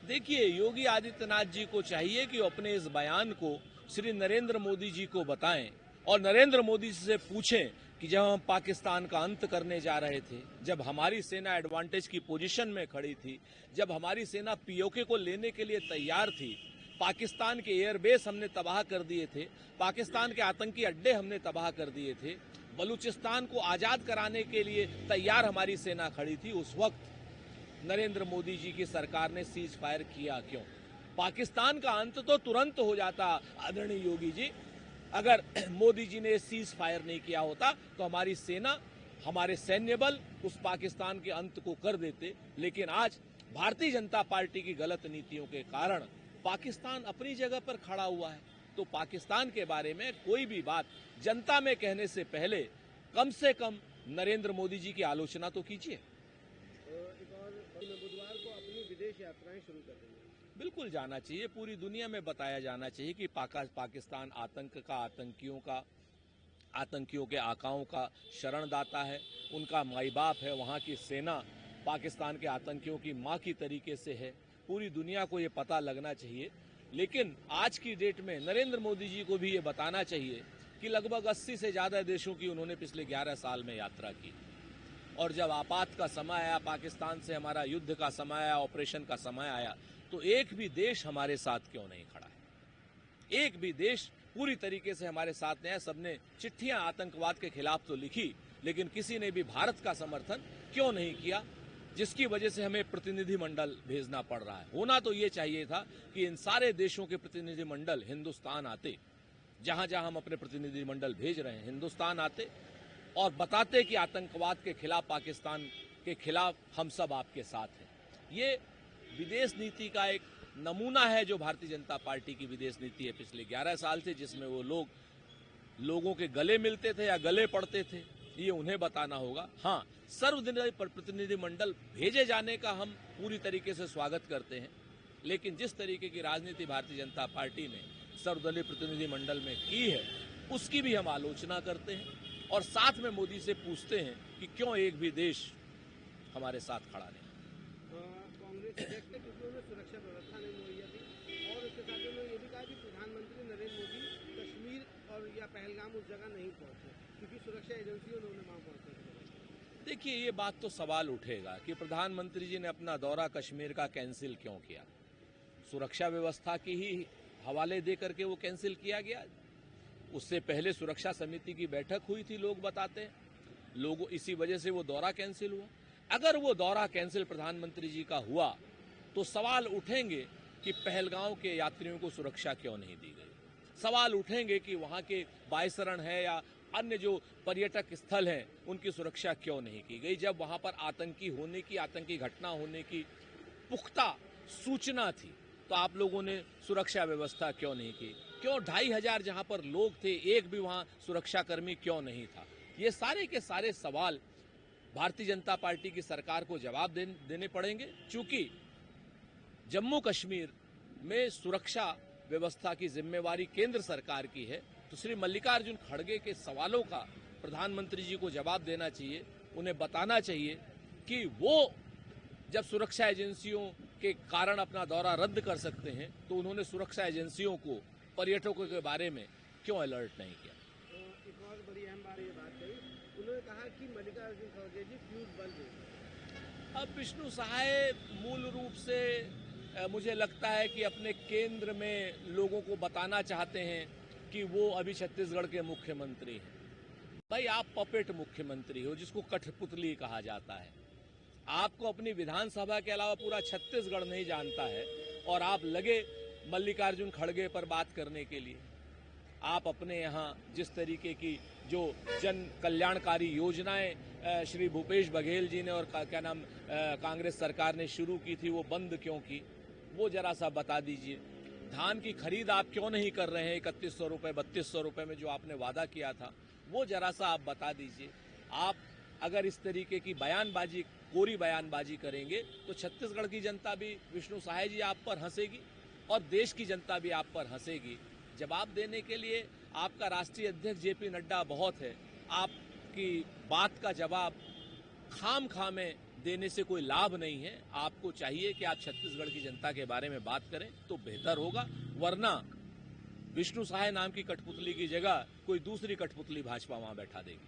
देखिए, योगी आदित्यनाथ जी को चाहिए कि अपने इस बयान को श्री नरेंद्र मोदी जी को बताएं और नरेंद्र मोदी से पूछें कि जब हम पाकिस्तान का अंत करने जा रहे थे, जब हमारी सेना एडवांटेज की पोजीशन में खड़ी थी, जब हमारी सेना पीओके को लेने के लिए तैयार थी, पाकिस्तान के एयरबेस हमने तबाह कर दिए थे, पाकिस्तान के आतंकी अड्डे हमने तबाह कर दिए थे, बलूचिस्तान को आजाद कराने के लिए तैयार हमारी सेना खड़ी थी, उस वक्त नरेंद्र मोदी जी की सरकार ने सीज फायर किया क्यों? पाकिस्तान का अंत तो तुरंत हो जाता आदरणीय योगी जी। अगर मोदी जी ने सीज फायर नहीं किया होता तो हमारी सेना, हमारे सैन्य बल उस पाकिस्तान के अंत को कर देते। लेकिन आज भारतीय जनता पार्टी की गलत नीतियों के कारण पाकिस्तान अपनी जगह पर खड़ा हुआ है। तो पाकिस्तान के बारे में कोई भी बात जनता में कहने से पहले कम से कम नरेंद्र मोदी जी की आलोचना तो कीजिए। बुधवार को अपनी विदेश यात्राएं शुरू कर देंगे। बिल्कुल जाना चाहिए, पूरी दुनिया में बताया जाना चाहिए कि पाकिस्तान आतंक का, आतंकियों के आकाओं का शरणदाता है, उनका माई बाप है, वहाँ की सेना पाकिस्तान के आतंकियों की माँ की तरीके से है। पूरी दुनिया को ये पता लगना चाहिए। लेकिन आज की डेट में नरेंद्र मोदी जी को भी ये बताना चाहिए कि लगभग 80 से ज़्यादा देशों की उन्होंने पिछले 11 साल में यात्रा की, और जब आपात का समय आया, पाकिस्तान से हमारा युद्ध का समय आया, ऑपरेशन का समय आया, तो एक भी देश हमारे साथ क्यों नहीं खड़ा है? एक भी देश पूरी तरीके से हमारे साथ नहीं है। सबने चिट्ठियां आतंकवाद के खिलाफ तो लिखी, लेकिन किसी ने भी भारत का समर्थन क्यों नहीं किया, जिसकी वजह से हमें प्रतिनिधिमंडल भेजना पड़ रहा है। होना तो ये चाहिए था कि इन सारे देशों के प्रतिनिधिमंडल हिंदुस्तान आते, जहां जहां हम अपने प्रतिनिधिमंडल भेज रहे हैं, हिंदुस्तान आते और बताते कि आतंकवाद के खिलाफ, पाकिस्तान के खिलाफ हम सब आपके साथ हैं। ये विदेश नीति का एक नमूना है जो भारतीय जनता पार्टी की विदेश नीति है पिछले 11 साल से, जिसमें वो लोगों के गले मिलते थे या गले पड़ते थे, ये उन्हें बताना होगा। हाँ, सर्वदलीय प्रतिनिधिमंडल भेजे जाने का हम पूरी तरीके से स्वागत करते हैं, लेकिन जिस तरीके की राजनीति भारतीय जनता पार्टी ने सर्वदलीय प्रतिनिधिमंडल में की है, उसकी भी हम आलोचना करते हैं और साथ में मोदी से पूछते हैं कि क्यों एक भी देश हमारे साथ खड़ा नहीं। कांग्रेस अध्यक्ष ने, क्योंकि उन्होंने सुरक्षा व्यवस्था नहीं मुहैया थी, और उसके साथ उन्होंने ये भी कहा कि प्रधानमंत्री नरेंद्र मोदी कश्मीर और या पहलगाम उस जगह नहीं पहुंचे क्योंकि सुरक्षा एजेंसियों ने उन्हें वहां पहुंचे। देखिए, ये बात तो सवाल उठेगा कि प्रधानमंत्री जी ने अपना दौरा कश्मीर का कैंसिल क्यों किया? सुरक्षा व्यवस्था की ही हवाले दे करके वो कैंसिल किया गया। उससे पहले सुरक्षा समिति की बैठक हुई थी, लोग बताते हैं, लोगों इसी वजह से वो दौरा कैंसिल हुआ। अगर वो दौरा कैंसिल प्रधानमंत्री जी का हुआ तो सवाल उठेंगे कि पहलगांव के यात्रियों को सुरक्षा क्यों नहीं दी गई। सवाल उठेंगे कि वहाँ के बायसरण है या अन्य जो पर्यटक स्थल हैं, उनकी सुरक्षा क्यों नहीं की गई, जब वहाँ पर आतंकी घटना होने की पुख्ता सूचना थी। तो आप लोगों ने सुरक्षा व्यवस्था क्यों नहीं की? क्यों 2500 जहाँ पर लोग थे, एक भी वहाँ सुरक्षाकर्मी क्यों नहीं था? ये सारे के सारे सवाल भारतीय जनता पार्टी की सरकार को जवाब देने पड़ेंगे। चूंकि जम्मू कश्मीर में सुरक्षा व्यवस्था की जिम्मेवारी केंद्र सरकार की है, तो श्री मल्लिकार्जुन खड़गे के सवालों का प्रधानमंत्री जी को जवाब देना चाहिए। उन्हें बताना चाहिए कि वो जब सुरक्षा एजेंसियों के कारण अपना दौरा रद्द कर सकते हैं, तो उन्होंने सुरक्षा एजेंसियों को पर्यटकों के बारे में क्यों अलर्ट नहीं किया? एक और बड़ी अहम बात ये बात कही, उन्होंने कहा कि मल्लिकार्जुन खड़गे जी फ्यूज बल्ब। अब विष्णु सहाय मूल रूप से मुझे लगता है कि अपने केंद्र में लोगों को बताना चाहते हैं कि वो अभी छत्तीसगढ़ के मुख्यमंत्री हैं। भाई, आप पपेट मुख्यमंत्री हो, जिसको कठपुतली कहा जाता है। आपको अपनी विधानसभा के अलावा पूरा छत्तीसगढ़ नहीं जानता है और आप लगे मल्लिकार्जुन खड़गे पर बात करने के लिए। आप अपने यहाँ जिस तरीके की जो जन कल्याणकारी योजनाएं श्री भूपेश बघेल जी ने और कांग्रेस सरकार ने शुरू की थी, वो बंद क्यों की, वो जरा सा बता दीजिए। धान की खरीद आप क्यों नहीं कर रहे हैं 3100 रुपये 3200 रुपये में जो आपने वादा किया था, वो जरा सा आप बता दीजिए। आप अगर इस तरीके की कोरी बयानबाजी करेंगे तो छत्तीसगढ़ की जनता भी, विष्णु सहाय जी, आप पर हंसेगी और देश की जनता भी आप पर हंसेगी। जवाब देने के लिए आपका राष्ट्रीय अध्यक्ष जेपी नड्डा बहुत है। आपकी बात का जवाब खाम में देने से कोई लाभ नहीं है। आपको चाहिए कि आप छत्तीसगढ़ की जनता के बारे में बात करें तो बेहतर होगा, वरना विष्णु सहाय नाम की कठपुतली की जगह कोई दूसरी कठपुतली भाजपा वहां बैठा देगी।